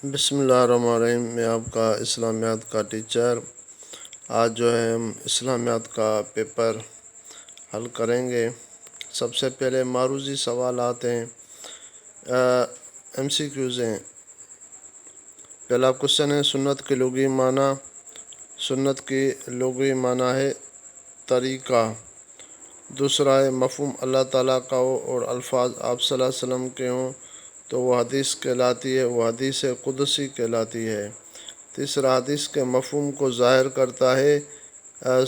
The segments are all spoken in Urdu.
بسم اللہ الرحمن الرحیم۔ میں آپ کا اسلامیات کا ٹیچر۔ آج جو ہے ہم اسلامیات کا پیپر حل کریں گے۔ سب سے پہلے معروضی سوالات ہیں، MCQs ہیں۔ پہلا کوشچن ہے سنت کی لغوی معنی۔ سنت کی لغوی معنی ہے طریقہ۔ دوسرا ہے مفہوم اللہ تعالیٰ کا ہو اور الفاظ آپ صلی اللہ علیہ وسلم کے ہوں تو وہ حدیث کہلاتی ہے، وہ حدیث قدسی کہلاتی ہے۔ تیسرا حدیث کے مفہوم کو ظاہر کرتا ہے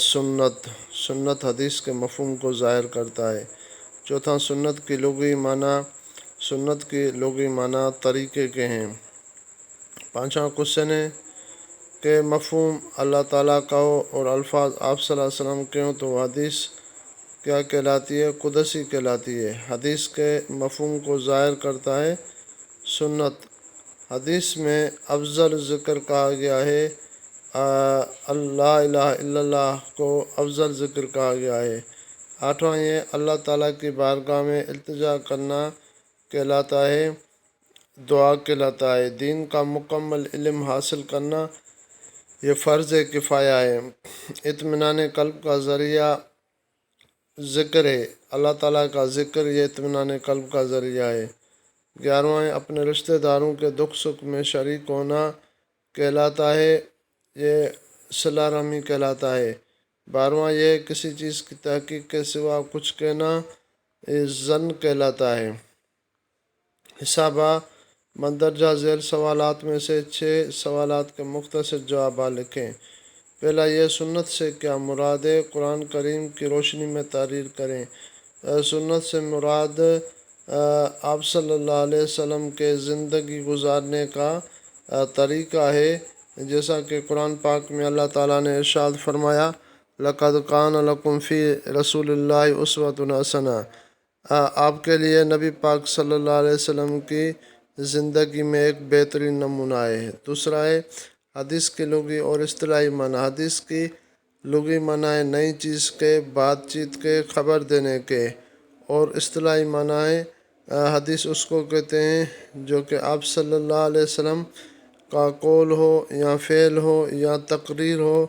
سنت حدیث کے مفہوم کو ظاہر کرتا ہے۔ چوتھا سنت کی لغوی معنی طریقے کے ہیں۔ پانچواں کوشچن ہے کہ مفہوم اللہ تعالیٰ کا ہو اور الفاظ آپ صلی اللہ علیہ وسلم کے ہوں تو وہ حدیث کیا کہلاتی ہے؟ قدسی کہلاتی ہے۔ حدیث کے مفہوم کو ظاہر کرتا ہے سنت۔ حدیث میں افضل ذکر کہا گیا ہے، لا الہ الا اللہ کو افضل ذکر کہا گیا ہے۔ آٹھواں یہ اللہ تعالیٰ کی بارگاہ میں التجا کرنا کہلاتا ہے، دعا کہلاتا ہے۔ دین کا مکمل علم حاصل کرنا یہ فرض کفایہ ہے۔ اطمینان قلب کا ذریعہ ذکر ہے، اللہ تعالیٰ کا ذکر یہ اطمینان قلب کا ذریعہ ہے۔ گیارہواں اپنے رشتہ داروں کے دکھ سکھ میں شریک ہونا کہلاتا ہے، یہ صلہ رحمی کہلاتا ہے۔ بارہواں یہ کسی چیز کی تحقیق کے سوا کچھ کہنا یہ ظن کہلاتا ہے۔ حسابہ مندرجہ ذیل سوالات میں سے 6 سوالات کے مختصر جوابات لکھیں۔ پہلا یہ سنت سے کیا مراد ہے؟ قرآن کریم کی روشنی میں تحریر کریں۔ سنت سے مراد آپ صلی اللہ علیہ وسلم کے زندگی گزارنے کا طریقہ ہے، جیسا کہ قرآن پاک میں اللہ تعالیٰ نے ارشاد فرمایا لَقَدْ كَانَ لَكُمْ فِي رَسُولِ اللَّهِ أُسْوَةٌ حَسَنَةٌ۔ آپ کے لیے نبی پاک صلی اللہ علیہ وسلم کی زندگی میں ایک بہترین نمونہ ہے۔ دوسرا ہے حدیث کی لغوی اور اصطلاحی معنی۔ حدیث کی لغوی معنی ہے نئی چیز کے، بات چیت کے، خبر دینے کے، اور اصطلاحی معنی ہے حدیث اس کو کہتے ہیں جو کہ آپ صلی اللہ علیہ وسلم کا قول ہو یا فعل ہو یا تقریر ہو،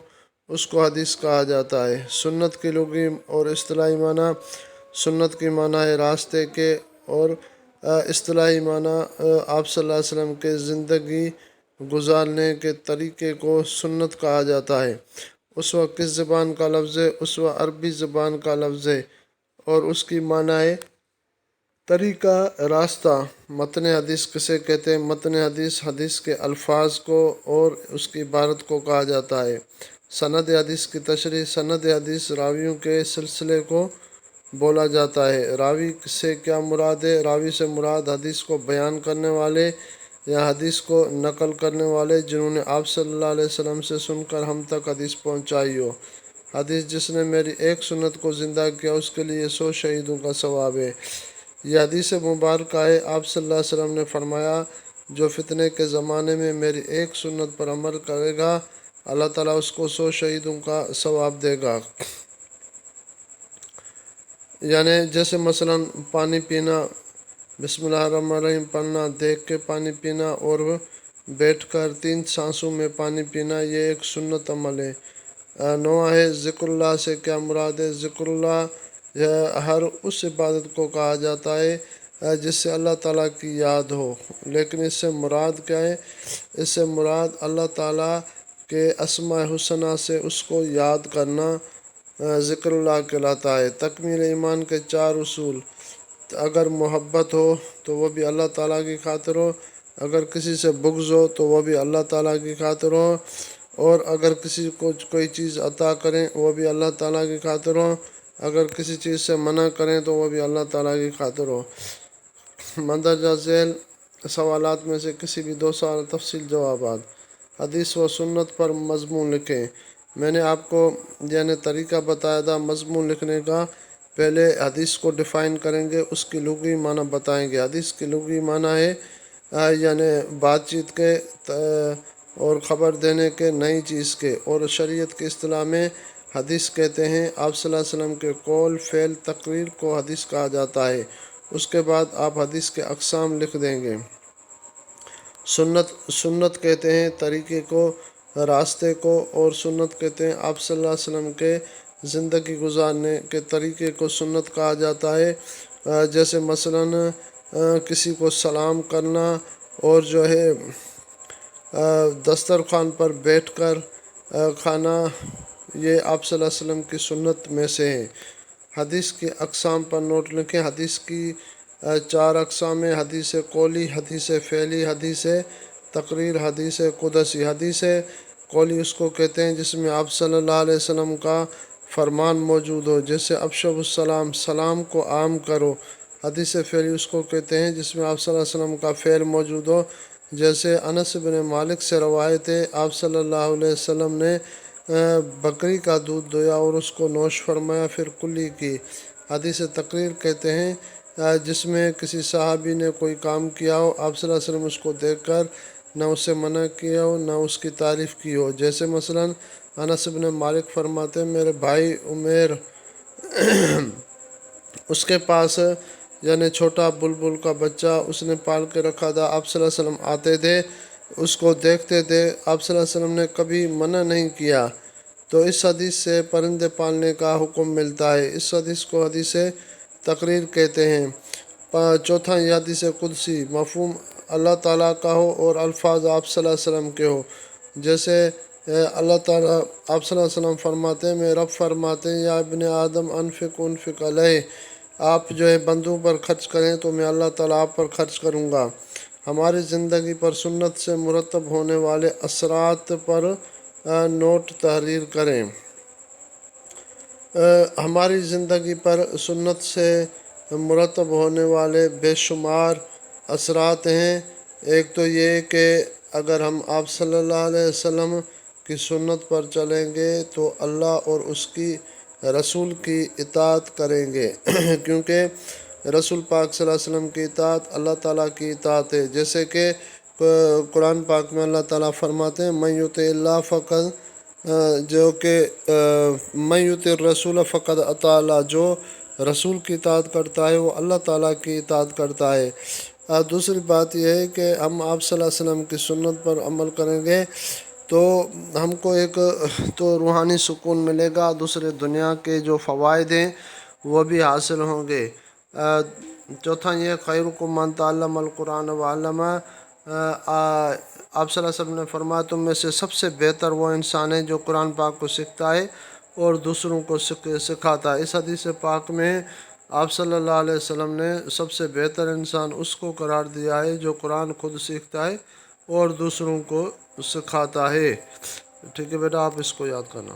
اس کو حدیث کہا جاتا ہے۔ سنت کی لغوی اور اصطلاحی معنی۔ سنت کی معنی ہے راستے کے، اور اصطلاحی معنی آپ صلی اللہ علیہ وسلم کے زندگی گزارنے کے طریقے کو سنت کہا جاتا ہے۔ اسوہ کس زبان کا لفظ ہے؟ اسوہ عربی زبان کا لفظ ہے اور اس کی معنی ہے طریقہ، راستہ۔ متن حدیث کسے کہتے ہیں؟ متن حدیث حدیث کے الفاظ کو اور اس کی عبارت کو کہا جاتا ہے۔ سند حدیث کی تشریح۔ سند حدیث راویوں کے سلسلے کو بولا جاتا ہے۔ راوی سے کیا مراد ہے؟ راوی سے مراد حدیث کو بیان کرنے والے یا حدیث کو نقل کرنے والے جنہوں نے آپ صلی اللہ علیہ وسلم سے سن کر ہم تک حدیث پہنچائی ہو۔ حدیث جس نے میری ایک سنت کو زندہ کیا اس کے لیے 100 شہیدوں کا ثواب ہے۔ یہ حدیث مبارکہ ہے۔ آپ صلی اللہ علیہ وسلم نے فرمایا جو فتنے کے زمانے میں میری ایک سنت پر عمل کرے گا اللہ تعالیٰ اس کو 100 شہیدوں کا ثواب دے گا۔ یعنی جیسے مثلا پانی پینا، بسم اللہ الرحمن الرحیم پڑھنا، دیکھ کے پانی پینا، اور بیٹھ کر 3 سانسوں میں پانی پینا، یہ ایک سنت عمل ہے۔ نواں ہے ذکر اللہ سے کیا مراد ہے؟ ذکر اللہ ہر اس عبادت کو کہا جاتا ہے جس سے اللہ تعالیٰ کی یاد ہو، لیکن اس سے مراد کیا ہے؟ اس سے مراد اللہ تعالیٰ کے اسماء حسنہ سے اس کو یاد کرنا ذکر اللہ کہلاتا ہے۔ تکمیل ایمان کے 4 اصول۔ اگر محبت ہو تو وہ بھی اللہ تعالیٰ کی خاطر ہو، اگر کسی سے بغض ہو تو وہ بھی اللہ تعالیٰ کی خاطر ہو، اور اگر کسی کو کوئی چیز عطا کریں وہ بھی اللہ تعالیٰ کی خاطر ہو، اگر کسی چیز سے منع کریں تو وہ بھی اللہ تعالیٰ کی خاطر ہو۔ مندرجہ ذیل سوالات میں سے کسی بھی 2 سوال تفصیل جوابات۔ حدیث و سنت پر مضمون لکھیں۔ میں نے آپ کو یعنی طریقہ بتایا تھا مضمون لکھنے کا۔ پہلے حدیث کو ڈیفائن کریں گے، اس کی لغوی معنی بتائیں گے۔ حدیث کی لغوی معنی ہے یعنی بات چیت کے اور خبر دینے کے، نئی چیز کے، اور شریعت کی اصطلاح میں حدیث کہتے ہیں آپ صلی اللہ علیہ وسلم کے قول، فعل، تقریر کو حدیث کہا جاتا ہے۔ اس کے بعد آپ حدیث کے اقسام لکھ دیں گے۔ سنت کہتے ہیں طریقے کو، راستے کو، اور سنت کہتے ہیں آپ صلی اللہ علیہ وسلم کے زندگی گزارنے کے طریقے کو سنت کہا جاتا ہے۔ جیسے مثلاً کسی کو سلام کرنا اور جو ہے دسترخوان پر بیٹھ کر کھانا، یہ آپ صلی اللہ علیہ وسلم کی سنت میں سے ہے۔ حدیث کی اقسام پر نوٹ لکھیں۔ حدیث کی 4 اقسام ہیں: حدیث قولی، حدیث فعلی، حدیث تقریر، حدیث قدسی۔ حدیث قولی اس کو کہتے ہیں جس میں آپ صلی اللہ علیہ وسلم کا فرمان موجود ہو، جیسے افشوا السلام، سلام کو عام کرو۔ حدیث فعلی اس کو کہتے ہیں جس میں آپ صلی اللہ علیہ وسلم کا فعل موجود ہو، جیسے انس بن مالک سے روایت ہے آپ صلی اللہ علیہ وسلم نے بکری کا دودھ دویا اور اس کو نوش فرمایا، پھر کلی کی۔ حدیث تقریر کہتے ہیں جس میں کسی صحابی نے کوئی کام کیا ہو، آپ صلی اللہ علیہ وسلم اس کو دیکھ کر نہ اسے منع کیا ہو نہ اس کی تعریف کی ہو۔ جیسے مثلاً انس بن مالک فرماتے ہیں میرے بھائی عمیر اس کے پاس یعنی چھوٹا بلبل کا بچہ اس نے پال کے رکھا تھا، آپ صلی اللہ علیہ وسلم آتے تھے اس کو دیکھتے تھے، آپ صلی اللہ علیہ وسلم نے کبھی منع نہیں کیا۔ تو اس حدیث سے پرندے پالنے کا حکم ملتا ہے۔ اس حدیث کو حدیث تقریر کہتے ہیں۔ چوتھا، یہ حدیث قدسی مفہوم اللہ تعالیٰ کا ہو اور الفاظ آپ صلی اللہ علیہ وسلم کے ہو۔ جیسے اللہ تعالیٰ آپ صلی اللہ علیہ وسلم فرماتے ہیں، میرے رب فرماتے ہیں یا ابن آدم انفق انفق علیہ، آپ جو ہے بندوں پر خرچ کریں تو میں اللہ تعالیٰ آپ پر خرچ کروں گا۔ ہماری زندگی پر سنت سے مرتب ہونے والے اثرات پر نوٹ تحریر کریں۔ ہماری زندگی پر سنت سے مرتب ہونے والے بے شمار اثرات ہیں۔ ایک تو یہ کہ اگر ہم آپ صلی اللہ علیہ وسلم کی سنت پر چلیں گے تو اللہ اور اس کی رسول کی اطاعت کریں گے کیونکہ رسول پاک صلی اللہ علیہ وسلم کی اطاعت اللہ تعالیٰ کی اطاعت ہے۔ جیسے کہ قرآن پاک میں اللہ تعالیٰ فرماتے ہیں من یطع اللہ فقط، جو کہ من یطع الرسول فقط اطاع اللہ، جو رسول کی اطاعت کرتا ہے وہ اللہ تعالیٰ کی اطاعت کرتا ہے۔ دوسری بات یہ ہے کہ ہم آپ صلی اللہ علیہ وسلم کی سنت پر عمل کریں گے تو ہم کو ایک تو روحانی سکون ملے گا، دوسرے دنیا کے جو فوائد ہیں وہ بھی حاصل ہوں گے۔ چوتھا یہ خیرکم من تعلم القرآن وعلمہ، آپ صلی اللہ علیہ وسلم نے فرمایا تم میں سے سب سے بہتر وہ انسان ہے جو قرآن پاک کو سیکھتا ہے اور دوسروں کو سکھاتا ہے۔ اس حدیث پاک میں آپ صلی اللہ علیہ وسلم نے سب سے بہتر انسان اس کو قرار دیا ہے جو قرآن خود سیکھتا ہے اور دوسروں کو سکھاتا ہے۔ ٹھیک ہے بیٹا، آپ اس کو یاد کرنا۔